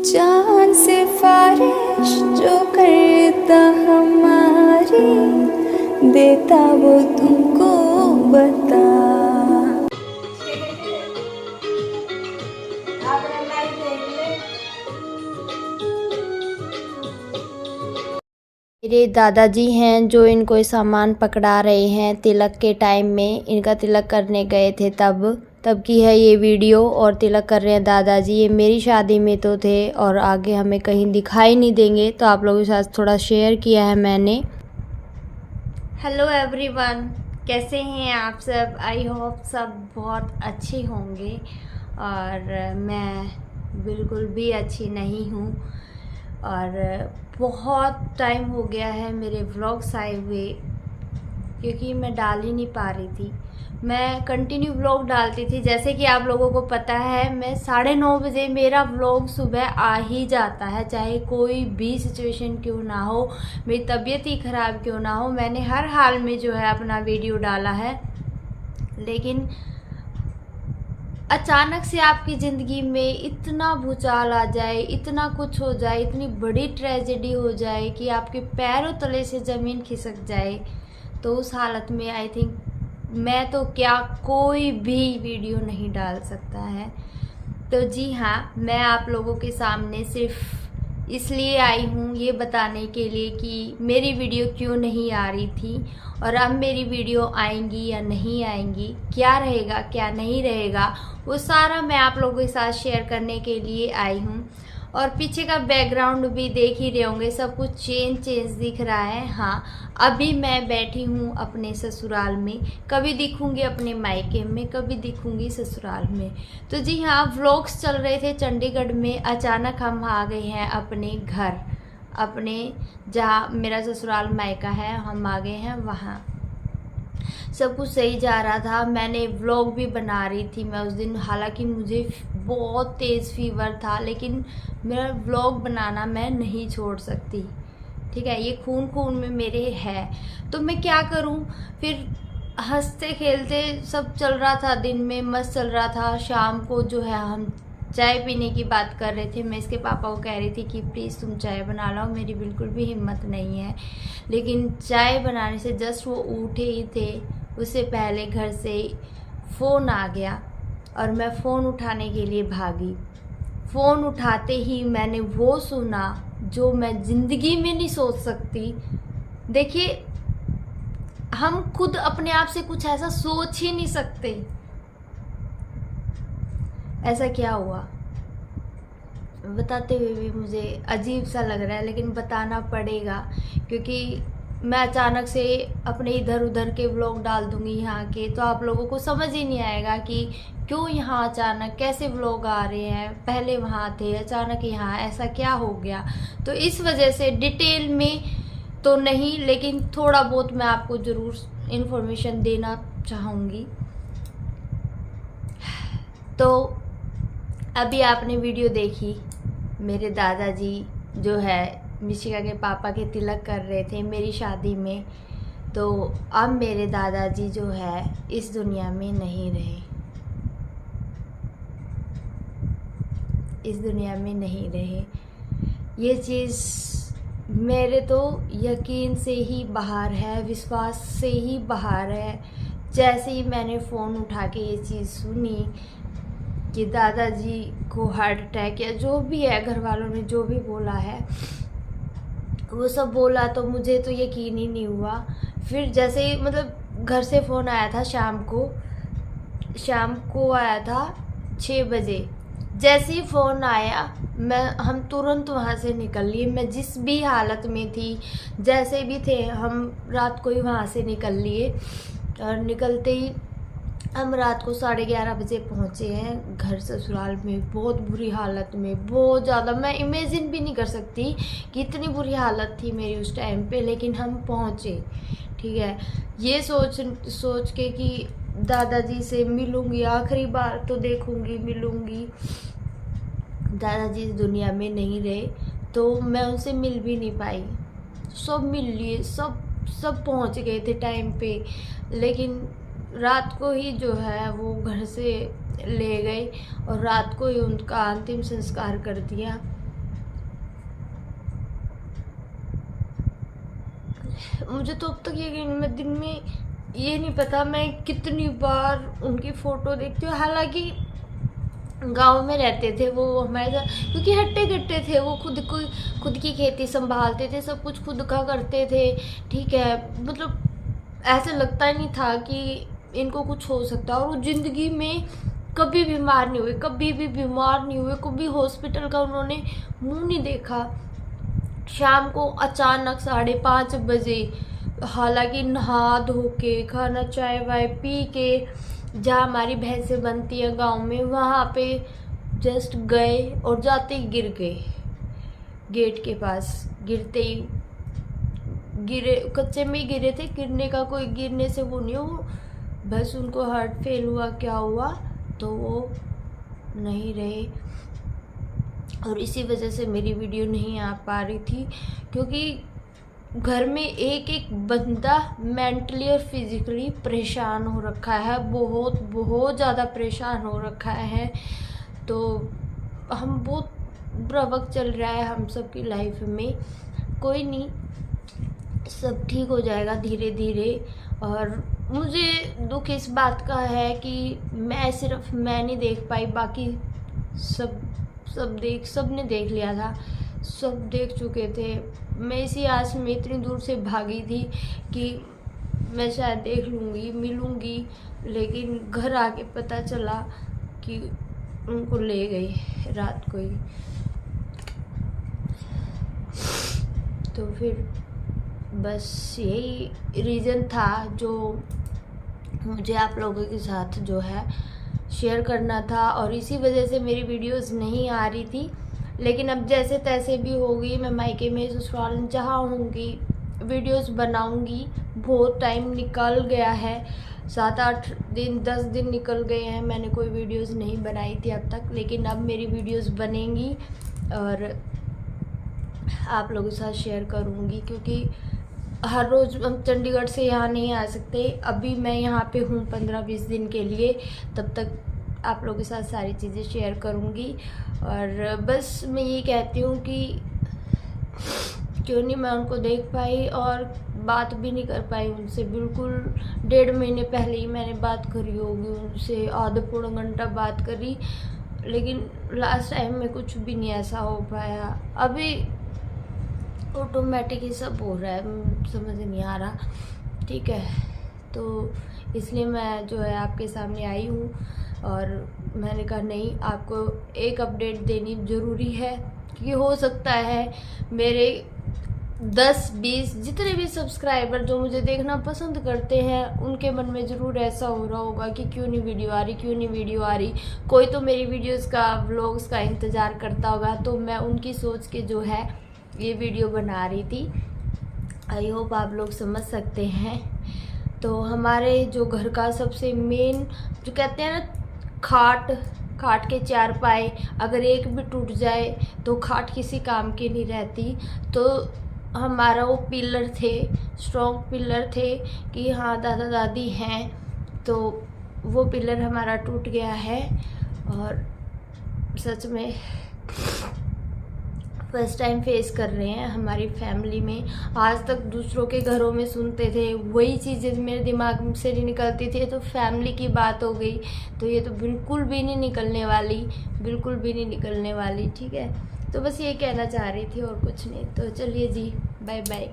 चाँद सिफारिश जो करता हमारी, देता वो तुमको बता। मेरे दादाजी हैं जो इनको सामान पकड़ा रहे हैं तिलक के टाइम में। इनका तिलक करने गए थे तब की है ये वीडियो। और तिलक कर रहे हैं दादाजी। ये मेरी शादी में तो थे और आगे हमें कहीं दिखाई नहीं देंगे, तो आप लोगों के साथ थोड़ा शेयर किया है मैंने। हेलो एवरीवन, कैसे हैं आप सब? आई होप सब बहुत अच्छे होंगे और मैं बिल्कुल भी अच्छी नहीं हूँ। और बहुत टाइम हो गया है मेरे व्लॉग्स आए हुए, क्योंकि मैं डाल ही नहीं पा रही थी। मैं कंटिन्यू व्लॉग डालती थी, जैसे कि आप लोगों को पता है मैं 9:30 बजे मेरा व्लॉग सुबह आ ही जाता है, चाहे कोई भी सिचुएशन क्यों ना हो, मेरी तबीयत ही ख़राब क्यों ना हो। मैंने हर हाल में जो है अपना वीडियो डाला है। लेकिन अचानक से आपकी ज़िंदगी में इतना भूचाल आ जाए, इतना कुछ हो जाए, इतनी बड़ी ट्रेजेडी हो जाए कि आपके पैरों तले से ज़मीन खिसक जाए, तो उस हालत में आई थिंक मैं तो क्या कोई भी वीडियो नहीं डाल सकता है। तो जी हाँ, मैं आप लोगों के सामने सिर्फ इसलिए आई हूँ ये बताने के लिए कि मेरी वीडियो क्यों नहीं आ रही थी और अब मेरी वीडियो आएंगी या नहीं आएंगी, क्या रहेगा क्या नहीं रहेगा, वो सारा मैं आप लोगों के साथ शेयर करने के लिए आई हूँ। और पीछे का बैकग्राउंड भी देख ही रहे होंगे, सब कुछ चेंज दिख रहा है। हाँ, अभी मैं बैठी हूँ अपने ससुराल में, कभी दिखूँगी अपने मायके में, कभी दिखूँगी ससुराल में। तो जी हाँ, व्लॉग्स चल रहे थे चंडीगढ़ में, अचानक हम आ गए हैं अपने घर, अपने जहाँ मेरा ससुराल मायका है, हम आ गए हैं वहाँ। सब कुछ सही जा रहा था, मैंने व्लॉग भी बना रही थी मैं उस दिन। हालांकि मुझे बहुत तेज़ फीवर था, लेकिन मेरा व्लॉग बनाना मैं नहीं छोड़ सकती। ठीक है, ये खून खून में मेरे है, तो मैं क्या करूं। फिर हंसते खेलते सब चल रहा था, दिन में मस्त चल रहा था। शाम को जो है हम चाय पीने की बात कर रहे थे। मैं इसके पापा को कह रही थी कि प्लीज़ तुम चाय बना लो, मेरी बिल्कुल भी हिम्मत नहीं है। लेकिन चाय बनाने से जस्ट वो उठे ही थे, उससे पहले घर से फ़ोन आ गया और मैं फ़ोन उठाने के लिए भागी। फ़ोन उठाते ही मैंने वो सुना जो मैं ज़िंदगी में नहीं सोच सकती। देखिए, हम खुद अपने आप से कुछ ऐसा सोच ही नहीं सकते। ऐसा क्या हुआ बताते हुए भी मुझे अजीब सा लग रहा है, लेकिन बताना पड़ेगा, क्योंकि मैं अचानक से अपने इधर उधर के व्लॉग डाल दूंगी यहाँ के, तो आप लोगों को समझ ही नहीं आएगा कि क्यों यहाँ अचानक कैसे व्लॉग आ रहे हैं, पहले वहाँ थे अचानक यहाँ, ऐसा क्या हो गया। तो इस वजह से डिटेल में तो नहीं, लेकिन थोड़ा बहुत मैं आपको ज़रूर इन्फॉर्मेशन देना चाहूँगी। तो अभी आपने वीडियो देखी, मेरे दादाजी जो है मिशिका के पापा के तिलक कर रहे थे मेरी शादी में। तो अब मेरे दादाजी जो है इस दुनिया में नहीं रहे, इस दुनिया में नहीं रहे। ये चीज़ मेरे तो यकीन से ही बाहर है, विश्वास से ही बाहर है। जैसे ही मैंने फ़ोन उठा के ये चीज़ सुनी कि दादाजी को हार्ट अटैक या जो भी है, घर वालों ने जो भी बोला है वो सब बोला, तो मुझे तो यकीन ही नहीं हुआ। फिर जैसे ही मतलब घर से फ़ोन आया था शाम को आया था 6 बजे। जैसे ही फ़ोन आया हम तुरंत वहाँ से निकल लिए। मैं जिस भी हालत में थी, जैसे भी थे, हम रात को ही वहाँ से निकल लिए। और निकलते ही हम रात को 11:30 बजे पहुँचे हैं घर ससुराल में, बहुत बुरी हालत में, बहुत ज़्यादा। मैं इमेजिन भी नहीं कर सकती कि इतनी बुरी हालत थी मेरी उस टाइम पे, लेकिन हम पहुँचे। ठीक है, ये सोच के कि दादाजी से मिलूँगी, आखिरी बार तो देखूँगी, मिलूँगी। दादाजी इस दुनिया में नहीं रहे, तो मैं उनसे मिल भी नहीं पाई। सब मिल लिए, सब पहुँच गए थे टाइम पे, लेकिन रात को ही जो है वो घर से ले गए और रात को ही उनका अंतिम संस्कार कर दिया। मुझे तो अब तक ये मैं दिन में ये नहीं पता मैं कितनी बार उनकी फ़ोटो देखती हूँ। हालांकि गांव में रहते थे वो हमारे साथ, क्योंकि हट्टे कट्टे थे वो, खुद की खेती संभालते थे, सब कुछ खुद का करते थे, ठीक है। मतलब ऐसे लगता ही नहीं था कि इनको कुछ हो सकता है। और वो ज़िंदगी में कभी बीमार नहीं हुए, कभी भी बीमार नहीं हुए, कभी हॉस्पिटल का उन्होंने मुंह नहीं देखा। शाम को अचानक 5:30 बजे, हालांकि नहा धो के, खाना चाय वाय पी के, जहाँ हमारी भैंसें बनती हैं गांव में, वहाँ पे जस्ट गए और जाते ही गिर गए। गेट के पास गिरते ही गिरे, कच्चे में ही गिरे थे, गिरने से वो नहीं हो, बस उनको हार्ट फेल हुआ क्या हुआ तो वो नहीं रहे। और इसी वजह से मेरी वीडियो नहीं आ पा रही थी, क्योंकि घर में एक एक बंदा मेंटली और फिजिकली परेशान हो रखा है, बहुत बहुत ज़्यादा परेशान हो रखा है। तो हम बहुत बुरा वक्त चल रहा है हम सब की लाइफ में। कोई नहीं, सब ठीक हो जाएगा धीरे धीरे। और मुझे दुख इस बात का है कि सिर्फ मैं नहीं देख पाई, बाकी सबने देख लिया था, सब देख चुके थे। मैं इसी आस में इतनी दूर से भागी थी कि मैं शायद देख लूँगी, मिलूँगी, लेकिन घर आके पता चला कि उनको ले गई रात को ही। तो फिर बस यही रीज़न था जो मुझे आप लोगों के साथ जो है शेयर करना था, और इसी वजह से मेरी वीडियोस नहीं आ रही थी। लेकिन अब जैसे तैसे भी होगी, मैं मायके में ससुराल जहाँ होंगी वीडियोस बनाऊंगी। बहुत टाइम निकल गया है, 7-8 दिन 10 दिन निकल गए हैं, मैंने कोई वीडियोस नहीं बनाई थी अब तक। लेकिन अब मेरी वीडियोस बनेंगी और आप लोगों के साथ शेयर करूँगी, क्योंकि हर रोज़ हम चंडीगढ़ से यहाँ नहीं आ सकते। अभी मैं यहाँ पे हूँ 15-20 दिन के लिए, तब तक आप लोगों के साथ सारी चीज़ें शेयर करूँगी। और बस मैं ये कहती हूँ कि क्यों नहीं मैं उनको देख पाई और बात भी नहीं कर पाई उनसे। बिल्कुल 1.5 महीने पहले ही मैंने बात करी होगी उनसे, आधा पौना घंटा बात करी, लेकिन लास्ट टाइम में कुछ भी नहीं ऐसा हो पाया। अभी ऑटोमेटिक ही सब हो रहा है, समझ नहीं आ रहा, ठीक है। तो इसलिए मैं जो है आपके सामने आई हूँ और मैंने कहा नहीं, आपको एक अपडेट देनी ज़रूरी है, क्योंकि हो सकता है मेरे 10-20 जितने भी सब्सक्राइबर जो मुझे देखना पसंद करते हैं, उनके मन में ज़रूर ऐसा हो रहा होगा कि क्यों नहीं वीडियो आ रही, क्यों नहीं वीडियो आ रही। कोई तो मेरी वीडियोस का, व्लॉग्स का इंतज़ार करता होगा, तो मैं उनकी सोच के जो है ये वीडियो बना रही थी। आई होप आप लोग समझ सकते हैं। तो हमारे जो घर का सबसे मेन जो कहते हैं ना, खाट के 4 पाए, अगर एक भी टूट जाए तो खाट किसी काम की नहीं रहती। तो हमारा वो पिलर थे, स्ट्रॉन्ग पिलर थे कि हाँ दादा दादी हैं, तो वो पिलर हमारा टूट गया है। और सच में फर्स्ट टाइम फेस कर रहे हैं हमारी फैमिली में। आज तक दूसरों के घरों में सुनते थे, वही चीज़ें मेरे दिमाग से नहीं निकलती थी। तो फैमिली की बात हो गई, तो ये तो बिल्कुल भी नहीं निकलने वाली, बिल्कुल भी नहीं निकलने वाली, ठीक है। तो बस ये कहना चाह रही थी और कुछ नहीं। तो चलिए जी, बाय बाय।